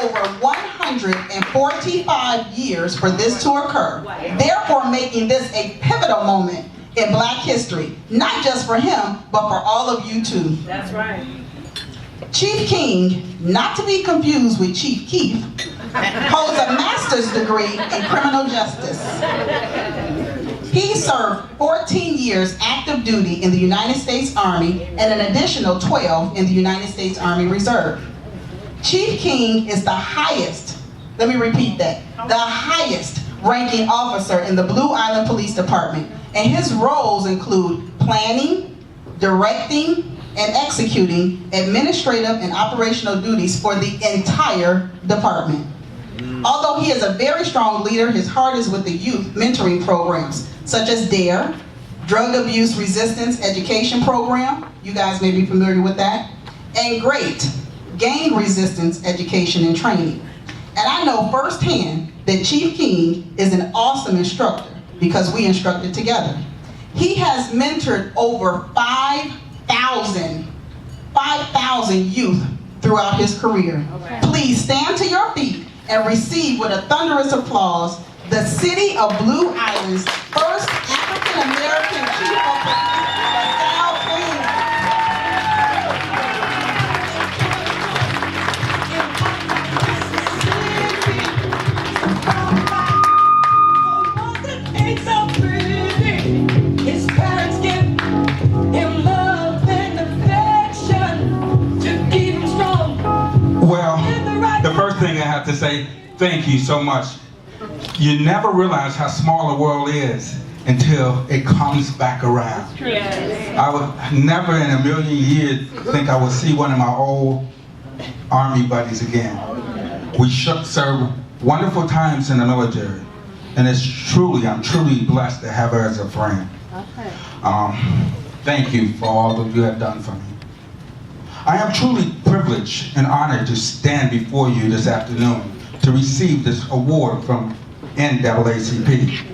over 145 years for this to occur, therefore making this a pivotal moment in Black history, not just for him, but for all of you too. That's right. Chief King, not to be confused with Chief Keef, holds a master's degree in criminal justice. He served 14 years active duty in the United States Army and an additional 12 in the United States Army Reserve. Chief King is the highest, let me repeat that, the highest ranking officer in the Blue Island Police Department, and his roles include planning, directing, and executing administrative and operational duties for the entire department. Although he is a very strong leader, his heart is with the youth mentoring programs, such as DARE, Drug Abuse Resistance Education Program, you guys may be familiar with that, and GREAT, Gang Resistance Education and Training. And I know firsthand that Chief King is an awesome instructor because we instructed together. He has mentored over 5,000 youth throughout his career. Okay. Please stand to your feet and receive with a thunderous applause the City of Blue Island's first African-American Chief of Police, LaSalle King. It's so pretty. His parents give him love and affection to keep him strong. Well, the first thing I have to say, thank you so much. You never realize how small the world is until it comes back around. Yes. I would never in a million years think I would see one of my old Army buddies again. We served wonderful times in the military, and I'm truly blessed to have her as a friend. Okay. Thank you for all that you have done for me. I am truly privileged and honored to stand before you this afternoon to receive this award from NAACP.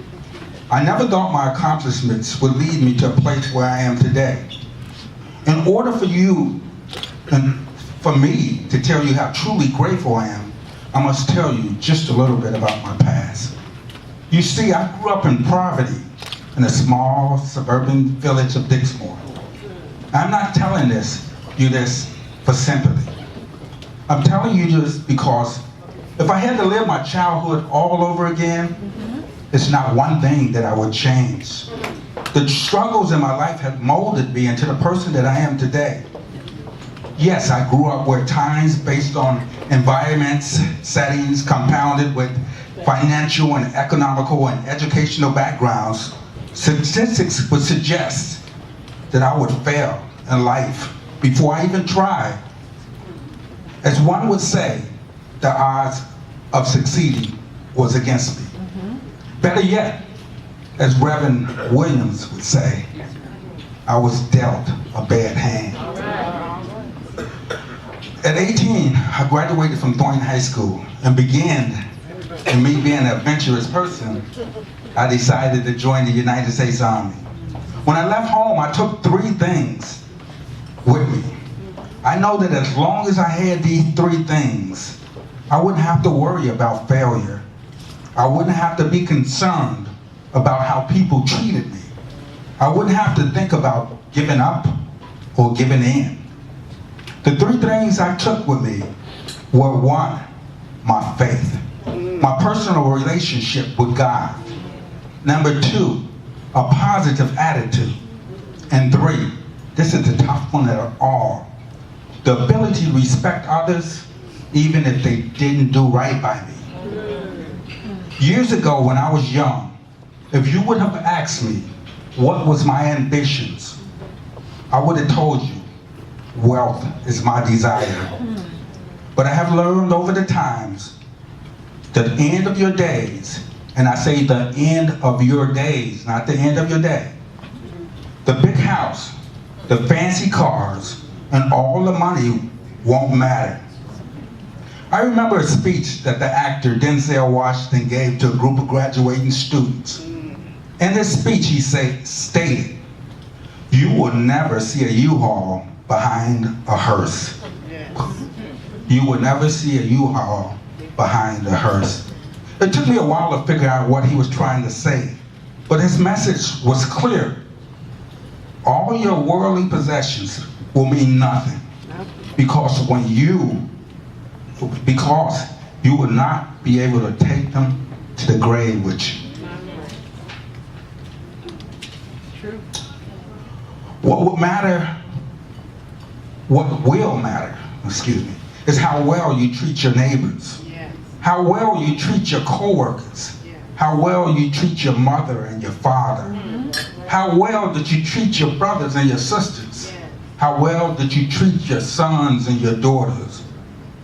I never thought my accomplishments would lead me to a place where I am today. In order for you and for me to tell you how truly grateful I am, I must tell you just a little bit about my past. You see, I grew up in poverty in a small suburban village of Dixmoor. I'm not telling you this for sympathy. I'm telling you this because if I had to live my childhood all over again, it's not one thing that I would change. The struggles in my life have molded me into the person that I am today. Yes, I grew up with times based on environments, settings, compounded with financial and economical and educational backgrounds. Statistics would suggest that I would fail in life before I even tried. As one would say, the odds of succeeding was against me. Better yet, as Reverend Williams would say, I was dealt a bad hand. At 18, I graduated from Thornton High School and began, and me being an adventurous person, I decided to join the United States Army. When I left home, I took 3 things with me. I know that as long as I had these 3 things, I wouldn't have to worry about failure. I wouldn't have to be concerned about how people treated me. I wouldn't have to think about giving up or giving in. The 3 things I took with me were 1, my faith, my personal relationship with God. Number 2, a positive attitude. And 3, this is the tough one of all, the ability to respect others even if they didn't do right by me. Years ago when I was young, if you would have asked me what was my ambitions, I would have told you, wealth is my desire. But I have learned over the times, the end of your days, and I say the end of your days, not the end of your day, the big house, the fancy cars, and all the money won't matter. I remember a speech that the actor Denzel Washington gave to a group of graduating students. In this speech, he stated, "You will never see a U-Haul behind a hearse." you would never see a U-Haul behind the hearse. It took me a while to figure out what he was trying to say, but his message was clear. All your worldly possessions will mean nothing because you will not be able to take them to the grave with you. True. What will matter, is how well you treat your neighbors, how well you treat your co-workers, how well you treat your mother and your father, how well that you treat your brothers and your sisters, how well that you treat your sons and your daughters,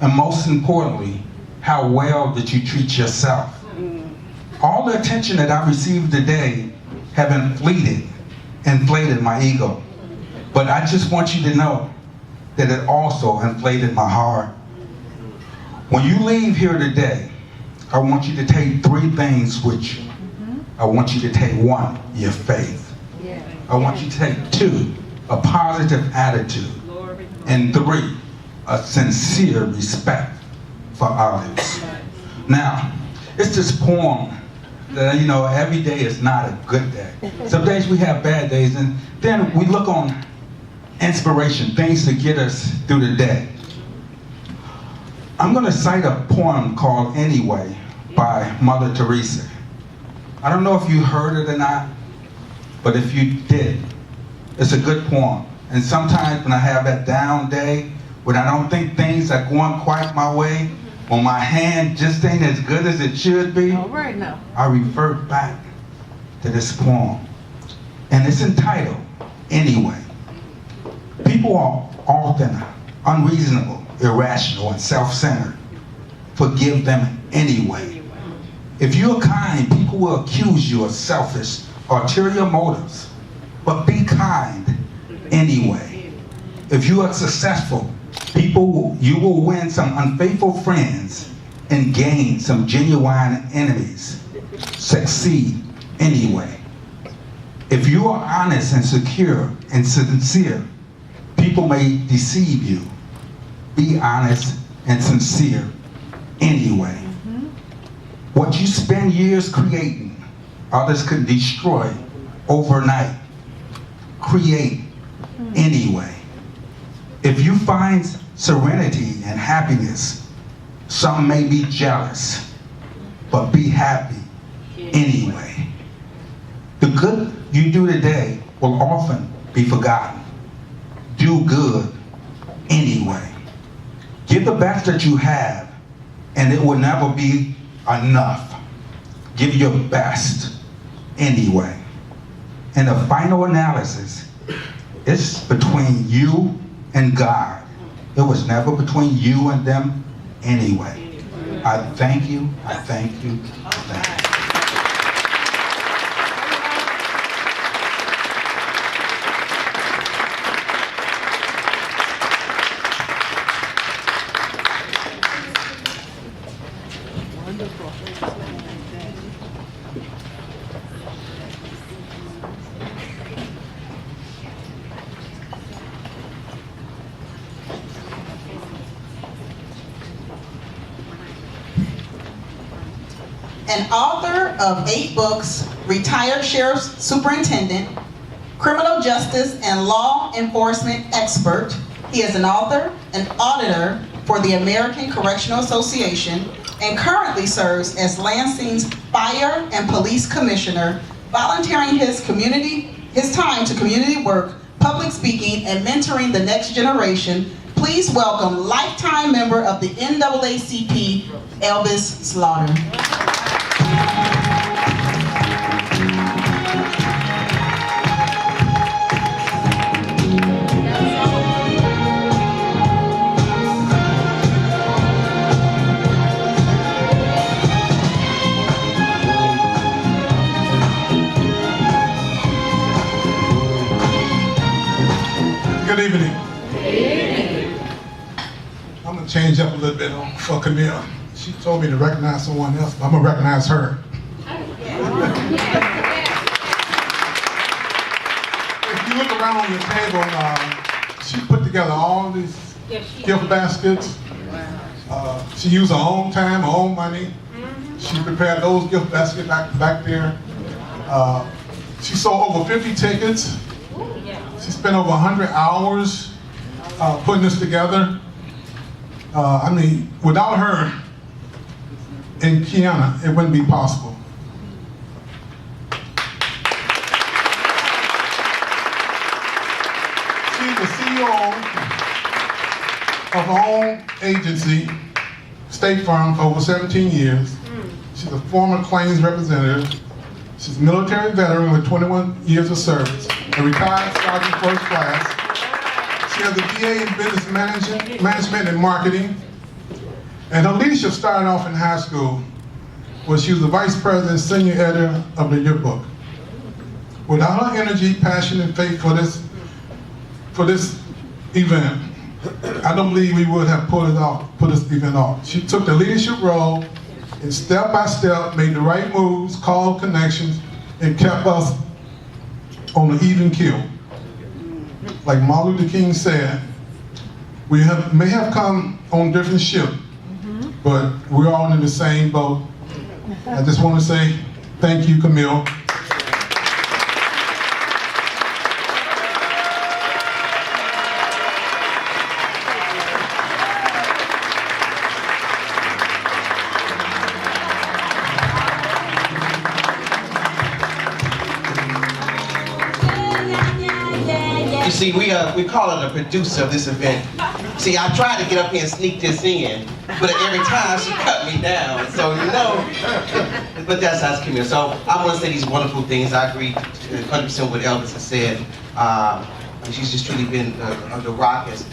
and most importantly, how well that you treat yourself. All the attention that I received today have inflated my ego. But I just want you to know that it also inflated my heart. When you leave here today, I want you to take 3 things with you. I want you to take 1, your faith. I want you to take 2, a positive attitude. And 3, a sincere respect for others. Now, it's this poem that, every day is not a good day. Some days we have bad days, and then we look on inspiration, things to get us through the day. I'm going to cite a poem called Anyway by Mother Teresa. I don't know if you heard it or not, but if you did, it's a good poem. And sometimes when I have that down day, when I don't think things are going quite my way, when my hand just ain't as good as it should be, All right now. I revert back to this poem. And it's entitled, Anyway. People are often unreasonable, irrational, and self-centered. Forgive them anyway. If you are kind, people will accuse you of selfish, ulterior motives. But be kind anyway. If you are successful, you will win some unfaithful friends and gain some genuine enemies. Succeed anyway. If you are honest and secure and sincere, people may deceive you. Be honest and sincere anyway. What you spend years creating, others could destroy overnight. Create anyway. If you find serenity and happiness, some may be jealous, but be happy anyway. The good you do today will often be forgotten. Do good anyway. Give the best that you have, and it will never be enough. Give your best anyway. And the final analysis is between you and God. It was never between you and them anyway. I thank you, I thank you, I thank you. An author of 8 books, retired sheriff's superintendent, criminal justice and law enforcement expert. He is an author, an auditor for the American Correctional Association, and currently serves as Lansing's Fire and Police Commissioner, volunteering his time to community work, public speaking, and mentoring the next generation. Please welcome lifetime member of the NAACP, Elvis Slaughter. Good evening. I'm going to change up a little bit for Camille. She told me to recognize someone else, but I'm going to recognize her. If you look around on your table, she put together all these gift baskets. She used her own time, her own money. She prepared those gift baskets back there. She sold over 50 tickets. She spent over 100 hours putting this together. I mean, without her and Kiana, it wouldn't be possible. She's the CEO of her own agency, State Farm, for over 17 years. She's a former claims representative. She's a military veteran with 21 years of service, a retired sergeant first class. She has a BA in business management and marketing. And her leadership started off in high school, where she was the vice president and senior editor of the yearbook. Without her energy, passion, and faith for this event, I don't believe we would have pulled this event off. She took the leadership role and step by step made the right moves, called connections, and kept us on an even keel. Like Martin Luther King said, we may have come on different ships, but we're all in the same boat. I just want to say thank you, Camille. You see, we call her the producer of this event. See, I tried to get up here and sneak this in, but every time she cut me down. So, you know, but that's how it's coming. So I want to say these wonderful things. I agree 100% with what Elvis has said. She's just truly been the rock as